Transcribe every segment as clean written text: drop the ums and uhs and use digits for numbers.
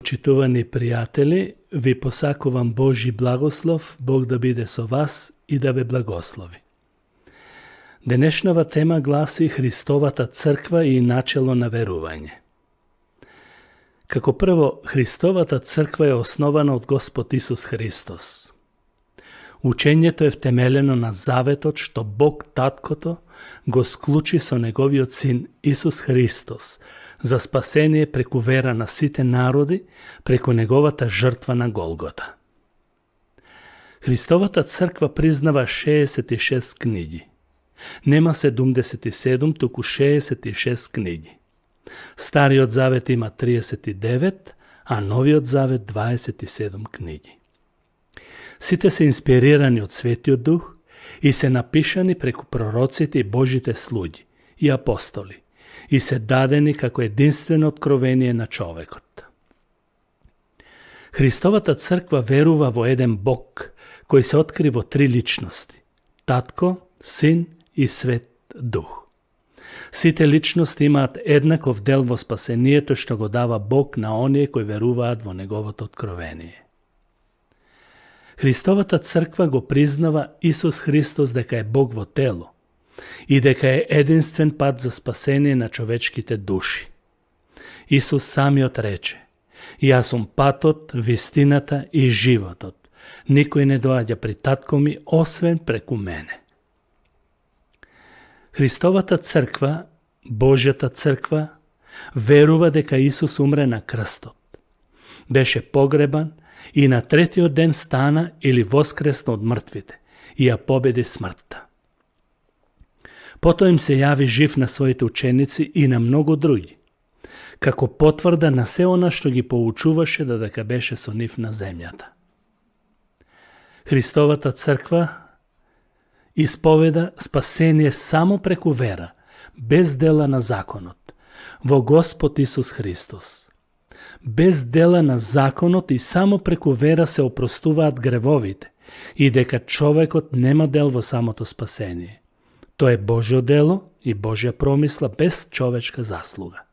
Почитувани пријатели, ви посакувам Божи благослов, Бог да биде со вас и да ве благослови. Денешнава тема гласи Христовата црква и начело на верување. Како прво, Христовата црква е основана од Господ Исус Христос. Учењето е втемелено на заветот што Бог Таткото го склучи со Неговиот Син Исус Христос за спасение преку вера на сите народи, преку Неговата жртва на Голгота. Христовата црква признава 66 книги. Нема 77, туку 66 книги. Стариот завет има 39, а Новиот завет 27 книги. Сите се инспирирани од Светиот Дух и се напишани преку пророците и Божите слуги и апостоли и се дадени како единствено откровение на човекот. Христовата црква верува во еден Бог кој се откри во три личности – Татко, Син и Свет Дух. Сите личности имаат еднаков дел во спасението што го дава Бог на оние кои веруваат во Неговото откровение. Христовата црква го признава Исус Христос дека е Бог во тело и дека е единствен пат за спасение на човечките души. Исус самиот рече: „Јас сум патот, вистината и животот. Никој не доаѓа при татко ми освен преку мене." Христовата црква, Божјата црква, верува дека Исус умре на крстот. Беше погребан и на третиот ден стана или воскресна од мртвите и ја победи смртта. Потоа им се јави жив на своите ученици и на многу други, како потврда на се она што ги поучуваше додека беше со нив на земјата. Христовата црква исповеда спасение само преку вера, без дела на законот, во Господ Исус Христос. Без дела на законот и само преку вера се опростуваат гревовите и дека човекот нема дел во самото спасение. Тоа е Божјо дело и Божја промисла без човечка заслуга.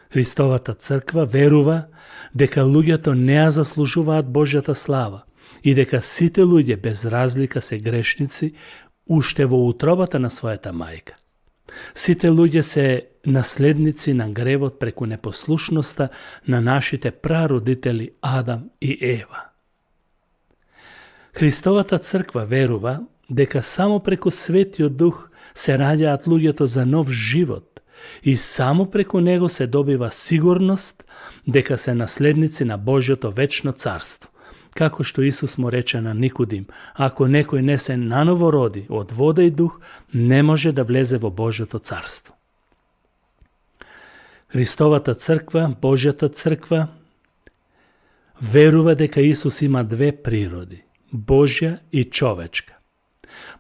Христовата црква верува дека луѓето не ја заслужуваат Божјата слава и дека сите луѓе без разлика се грешници уште во утробата на својата мајка. Сите луѓе се наследници на гревот преку непослушноста на нашите прародители Адам и Ева. Христовата црква верува дека само преку Светиот Дух се раѓаат луѓето за нов живот и само преку него се добива сигурност дека се наследници на Божјото вечно царство. Како што Исус му рече на Никодим: „Ако некој не се наново роди од вода и дух, не може да влезе во Божјото царство." Христовата црква, Божјата црква, верува дека Исус има две природи – Божја и човечка.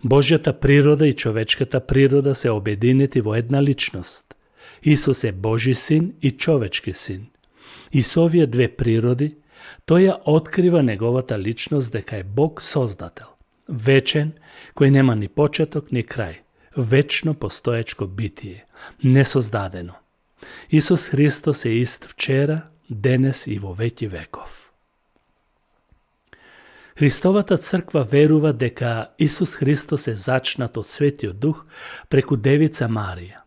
Божјата природа и човечката природа се обединети во една личност. Исус е Божи син и човечки син. И со овие две природи тој ја открива неговата личност дека е Бог создател, вечен, кој нема ни почеток ни крај, вечно постоечко битие, несоздадено. Исус Христос е ист вчера, денес и во веки веков. Христовата црква верува дека Исус Христос е зачнат од Светиот Дух преку Девица Марија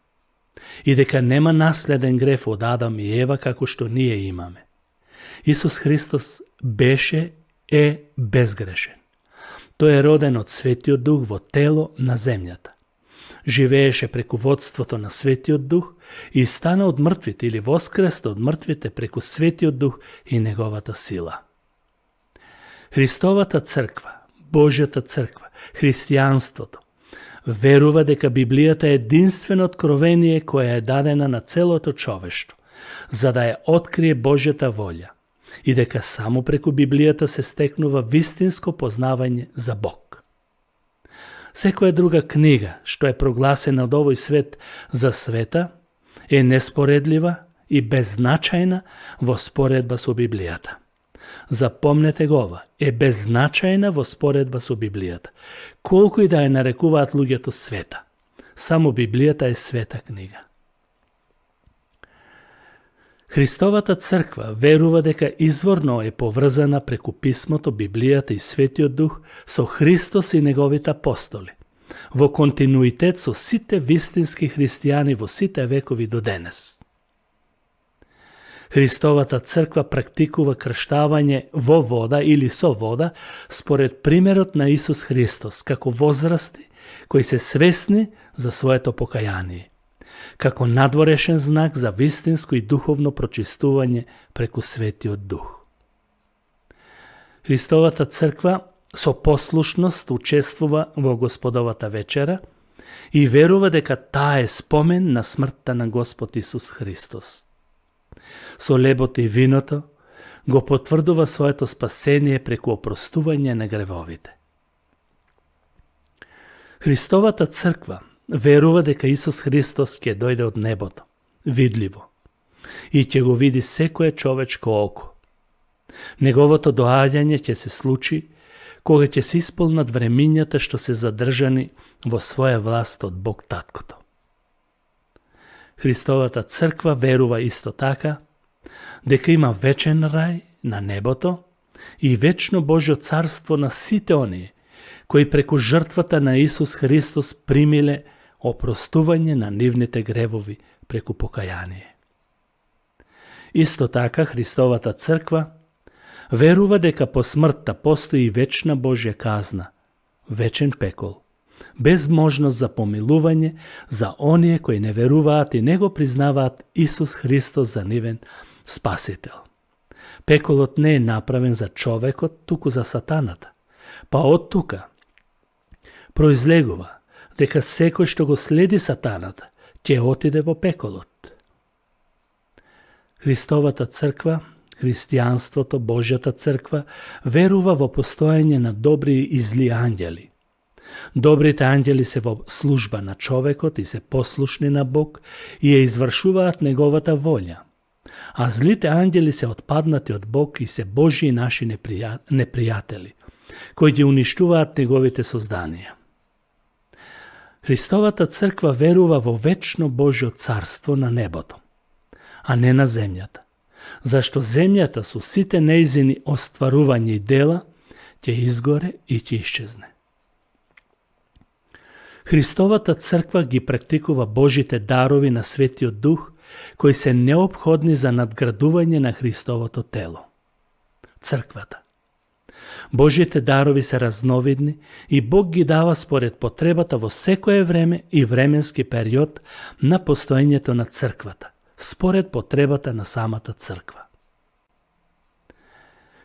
и дека нема наследен грев од Адам и Ева како што ние имаме. Исус Христос беше, е безгрешен. Тој е роден од Светиот Дух во тело на земјата. Живееше преку водството на Светиот Дух и стана од мртвите или воскресна од мртвите преку Светиот Дух и неговата сила. Христовата црква, Божјата црква, христијанството, верува дека Библијата е единствено откровение која е дадена на целото човештво, за да ја открие Божјата волја и дека само преку Библијата се стекнува вистинско познавање за Бог. Секоја друга книга што е прогласена од овој свет за света е неспоредлива и беззначајна во споредба со Библијата. Запомнете го ова, е беззначајна во споредба со Библијата. Колку и да ја нарекуваат луѓето света, само Библијата е света книга. Христовата црква верува дека изворно е поврзана преку писмото, Библијата и Светиот Дух со Христос и неговите апостоли, во континуитет со сите вистински христијани во сите векови до денес. Христовата црква практикува крштавање во вода или со вода според примерот на Исус Христос, како возрасти кои се свесни за своето покаяние, како надворешен знак за вистинско и духовно прочистување преку Светиот Дух. Христовата црква со послушност учествува во Господовата вечера и верува дека таа е спомен на смртта на Господ Исус Христос. Со лебот и виното го потврдува своето спасение преку опростување на гревовите. Христовата црква верува дека Исус Христос ќе дојде од небото, видливо, и ќе го види секое човечко око. Неговото доаѓање ќе се случи кога ќе се исполнат времињата што се задржани во своја власт од Бог Таткото. Христовата црква верува исто така дека има вечен рај на небото и вечно Божјо царство на сите оние кои преку жртвата на Исус Христос примиле опростување на нивните гревови преку покаяние. Исто така Христовата црква верува дека по смртта постои вечна Божја казна, вечен пекол, без можност за помилување за оние кои не веруваат и не го признаваат Исус Христос за нивен спасител. Пеколот не е направен за човекот, туку за сатаната. Па од тука произлегува дека секој што го следи сатаната ќе отиде во пеколот. Христовата црква, христијанството, Божјата црква, верува во постоење на добри и зли ангели. Добрите ангели се во служба на човекот и се послушни на Бог и ја извршуваат неговата волја, а злите ангели се отпаднати од Бог и се Божји и наши непријатели, кои ги уништуваат неговите созданија. Христовата црква верува во вечно Божјо царство на небото, а не на земјата, зашто земјата со сите неизини остварувања и дела ќе изгоре и ќе исчезне. Христовата црква ги практикува Божите дарови на Светиот Дух, кои се неопходни за надградување на Христовото тело, црквата. Божите дарови се разновидни и Бог ги дава според потребата во секое време и временски период на постоењето на црквата, според потребата на самата црква.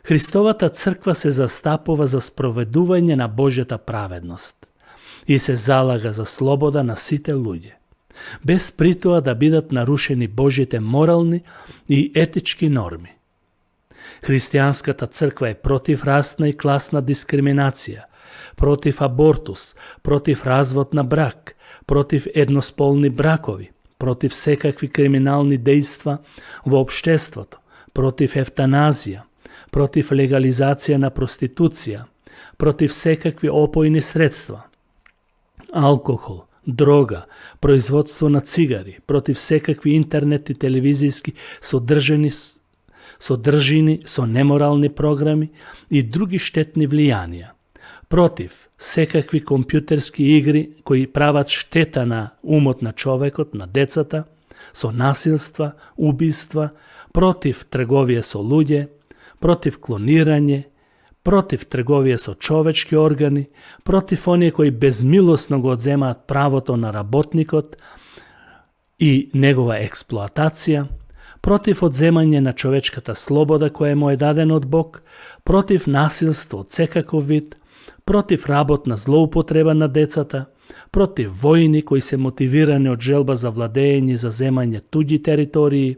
Христовата црква се застапува за спроведување на Божјата праведност и се залага за слобода на сите луѓе, без притоа да бидат нарушени Божите морални и етички норми. Христијанската црква е против расна и класна дискриминација, против абортус, против развод на брак, против едносполни бракови, против секакви криминални дејства во општеството, против евтаназија, против легализација на проституција, против секакви опојни средства, алкохол, дрога, производство на цигари, против секакви интернет и телевизијски содржини со неморални програми и други штетни влијанија, против секакви компјутерски игри кои прават штета на умот на човекот, на децата, со насилства, убиства, против трговија со луѓе, против клонирање, против трговија со човечки органи, против оние кои безмилосно го одземаат правото на работникот и негова експлоатација, против одземање на човечката слобода која му е дадена од Бог, против насилство од секаков вид, против работна злоупотреба на децата, против војни кои се мотивирани од желба за владење и за земање туѓи територии,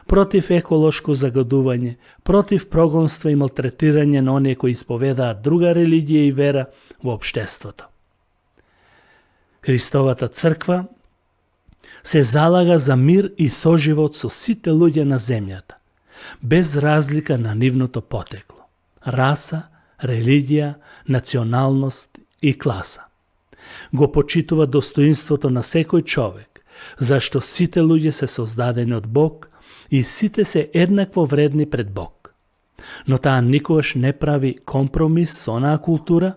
против еколошко загадување, против прогонство и малтретирање на оние кои исповедаат друга религија и вера во општеството. Христовата црква се залага за мир и соживот со сите луѓе на земјата, без разлика на нивното потекло, раса, религија, националност и класа. Го почитува достоинството на секој човек, зашто сите луѓе се создадени од Бог и сите се еднакво вредни пред Бог. Но таа никогаш не прави компромис со онаа култура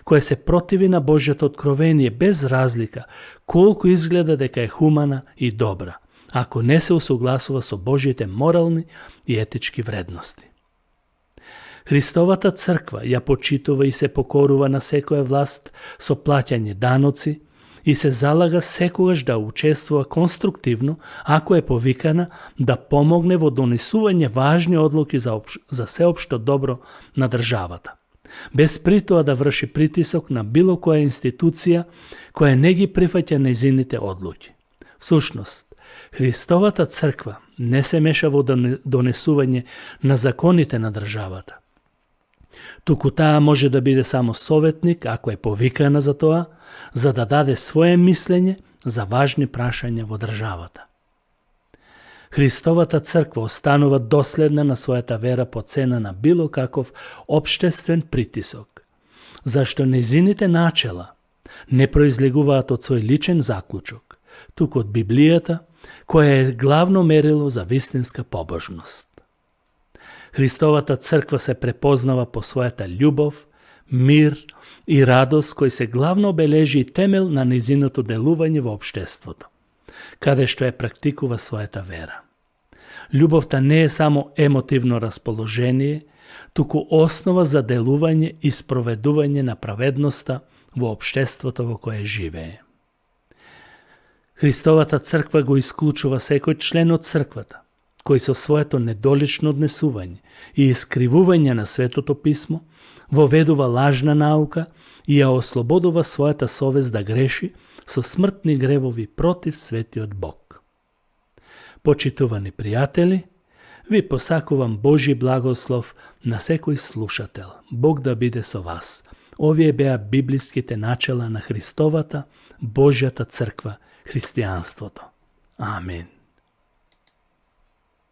која се противи на Божјото откровение без разлика колку изгледа дека е хумана и добра, ако не се усогласува со Божјите морални и етички вредности. Христовата црква ја почитува и се покорува на секоја власт со плаќање даноци и се залага секогаш да учествува конструктивно ако е повикана да помогне во донесување важни одлуки за сеопшто добро на државата, без притоа да врши притисок на било која институција која не ги прифаќа нејзините одлуки. Всушност, Христовата црква не се меша во донесување на законите на државата. Туку таа може да биде само советник ако е повикана за тоа, за да даде свое мислење за важни прашања во државата. Христовата црква останува доследна на својата вера по цена на било каков општествен притисок, зашто нејзините начела не произлегуваат од свој личен заклучок, туку од Библијата, која е главно мерило за вистинска побожност. Христовата црква се препознава по својата љубов, мир и радост кој се главно обележи и темел на нејзиното делување во општеството, каде што ја практикува својата вера. Љубовта не е само емотивно расположение, туку основа за делување и спроведување на праведноста во општеството во кое живее. Христовата црква го исклучува секој член од црквата, кој со своето недолично однесување и искривување на Светото писмо воведува лажна наука и ја ослободува својата совест да греши со смртни гревови против светиот Бог. Почитувани пријатели, ви посакувам Божји благослов на секој слушател. Бог да биде со вас. Овие беа библиските начела на Христовата, Божјата црква, христијанството. Амин.